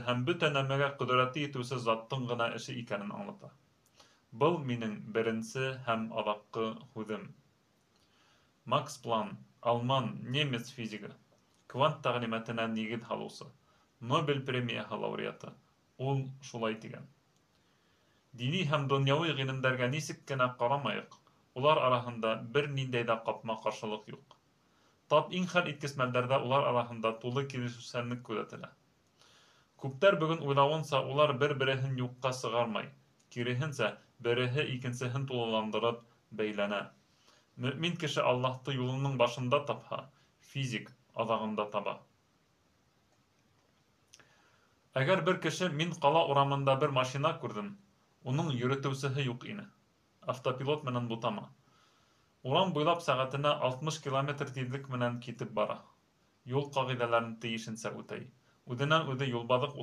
һәм бөтә нәмәгә ҡөҙрәтле итеүсе заттың ғына эше икәнен аңлата. Был минең беренсе һәм аҙаҡҡы һүҙем. Макс План, алман, немец физигы, квант тәғлимәтенә нигеҙ һалыусы, Нобель премияһы лауреаты. Ул шулай тигән. Дини һәм донъяуи ғилемдәргә нисек кенә ҡарамайыҡ, улар араһында бер ниндәй ҙә ҡапма-ҡаршылыҡ юҡ. Тап иң хәл иткес мәлдәрҙә улар араһында тулы килешеүсәнлек күҙәтелә. Күптәр бөгөн уйлауынса, улар бер-береһен юҡҡа сығармай, киреһенсә, береһе икенсеһен тулыландырып, бәйләнә. Мөмин кеше Аллаһты юлының башында тапһа, физик аҙағында таба. Әгәр бер кеше мин ҡала урамында бер машина күрҙем, уның йөрөтөүсеһе юҡ ине. Автопилот менән бутама. Урам буйлап сәғәтенә 60 км тиҙлек менән китеп бара. Юл ҡағиҙәләрен тейешенсә үтәй. Үҙенән-үҙе юлбаҙыҡ